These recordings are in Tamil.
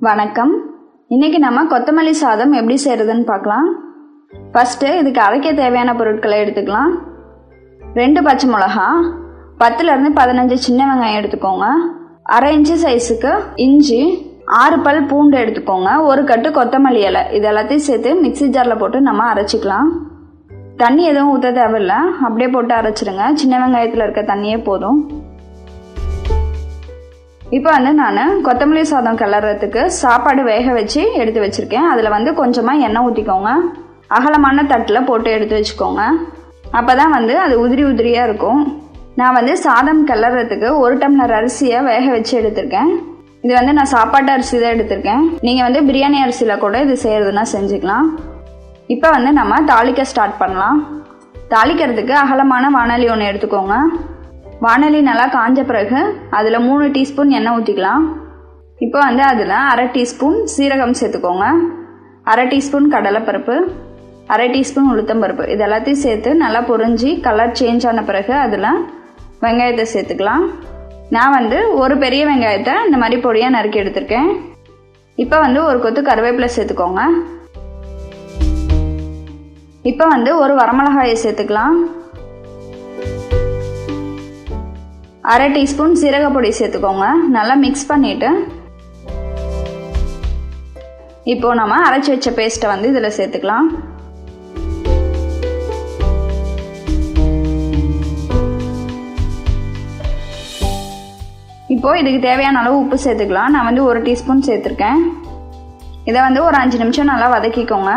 வணக்கம். இன்னைக்கு நம்ம கொத்தமல்லி சாதம் எப்படி செய்யறதுன்னு பார்க்கலாம். ஃபர்ஸ்ட் இதுக்கு அரைக்க தேவையான பொருட்களை எடுத்துக்கலாம். 2 பச்சை மிளகா, 10லேருந்து 15 சின்ன வெங்காயம் எடுத்துக்கோங்க. 1/2 இன்ச்சு சைஸுக்கு இஞ்சி, 6 பல் பூண்டு எடுத்துக்கோங்க. 1 கட்டு கொத்தமல்லி இலை. இது எல்லாத்தையும் சேர்த்து மிக்ஸி ஜாரில் போட்டு நம்ம அரைச்சிக்கலாம். தண்ணி எதுவும் ஊற்ற தேவையில்லை, அப்படியே போட்டு அரைச்சிடுங்க. சின்ன வெங்காயத்தில் இருக்க தண்ணியே போதும். இப்போ நான் கொத்தமல்லி சாதம் கிளறதுக்கு சாப்பாடு வேக வச்சு எடுத்து வச்சுருக்கேன். அதில் கொஞ்சமாக எண்ணெய் ஊற்றிக்கோங்க. அகலமான தட்டில் போட்டு எடுத்து வச்சுக்கோங்க. அப்போ தான் அது உதிரி உதிரியாக இருக்கும். நான் சாதம் கிளறதுக்கு 1 டம்ளர் அரிசியை வேக வச்சு எடுத்திருக்கேன். இது நான் சாப்பாட்டு அரிசி தான் எடுத்திருக்கேன். நீங்கள் பிரியாணி அரிசியில் கூட இது செய்கிறதுனா செஞ்சுக்கலாம். இப்போ நம்ம தாளிக்க ஸ்டார்ட் பண்ணலாம். தாளிக்கிறதுக்கு அகலமான வாணலி ஒன்று எடுத்துக்கோங்க. வாணலி நல்லா காஞ்ச பிறகு அதில் 3 டீஸ்பூன் எண்ணெய் ஊற்றிக்கலாம். இப்போ அதில் 1/2 டீஸ்பூன் சீரகம் சேர்த்துக்கோங்க. 1/2 டீஸ்பூன் கடலைப்பருப்பு, 1/2 டீஸ்பூன் உளுத்தம்பருப்பு. இது எல்லாத்தையும் சேர்த்து நல்லா பொரிஞ்சு கலர் சேஞ்ச் ஆன பிறகு அதில் வெங்காயத்தை சேர்த்துக்கலாம். நான் ஒரு பெரிய வெங்காயத்தை இந்த மாதிரி பொடியாக நறுக்கி எடுத்திருக்கேன். இப்போ 1 கொத்து கருவேப்பிலை சேர்த்துக்கோங்க. இப்போ 1 வரமிளகாயை சேர்த்துக்கலாம். 1/2 டீஸ்பூன் சீரகப்பொடி சேர்த்துக்கோங்க. நல்லா மிக்ஸ் பண்ணிவிட்டு இப்போது நம்ம அரைச்சி வச்ச பேஸ்ட்டை இதில் சேர்த்துக்கலாம். இப்போது இதுக்கு தேவையான அளவு உப்பு சேர்த்துக்கலாம். நான் 1 டீஸ்பூன் சேர்த்துருக்கேன். இதை ஒரு 5 நிமிஷம் நல்லா வதக்கிக்கோங்க.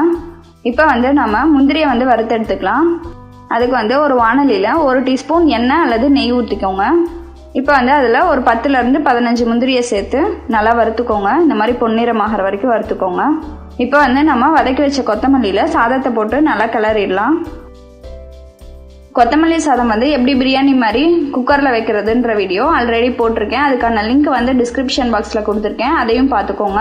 இப்போ நம்ம முந்திரியை வறுத்தெடுத்துக்கலாம். அதுக்கு ஒரு வாணலியில் 1 டீஸ்பூன் எண்ணெய் அல்லது நெய் ஊற்றிக்கோங்க. இப்போ அதில் ஒரு 10லேருந்து 15 முந்திரியை சேர்த்து நல்லா வறுத்துக்கோங்க. இந்த மாதிரி பொன்னிறமாகிற வரைக்கும் வறுத்துக்கோங்க. இப்போ நம்ம வதக்கி வச்ச கொத்தமல்லியில் சாதத்தை போட்டு நல்லா கிளறிடலாம். கொத்தமல்லி சாதம் எப்படி பிரியாணி மாதிரி குக்கரில் வைக்கிறதுன்ற வீடியோ ஆல்ரெடி போட்டிருக்கேன். அதுக்கான லிங்க் டிஸ்கிரிப்ஷன் பாக்ஸில் கொடுத்துருக்கேன், அதையும் பார்த்துக்கோங்க.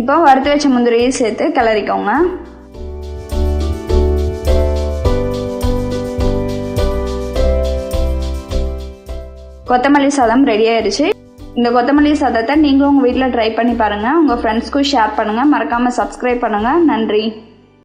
இப்போ வறுத்து வச்ச முந்திரியை சேர்த்து கிளறிக்கோங்க. கொத்தமல்லி சாதம் ரெடி ஆயிடுச்சு. இந்த கொத்தமல்லி சாதத்தை நீங்களும் உங்கள் வீட்டில் ட்ரை பண்ணி பாருங்கள். உங்கள் ஃப்ரெண்ட்ஸ்க்கும் ஷேர் பண்ணுங்கள். மறக்காமல் சப்ஸ்கிரைப் பண்ணுங்கள். நன்றி.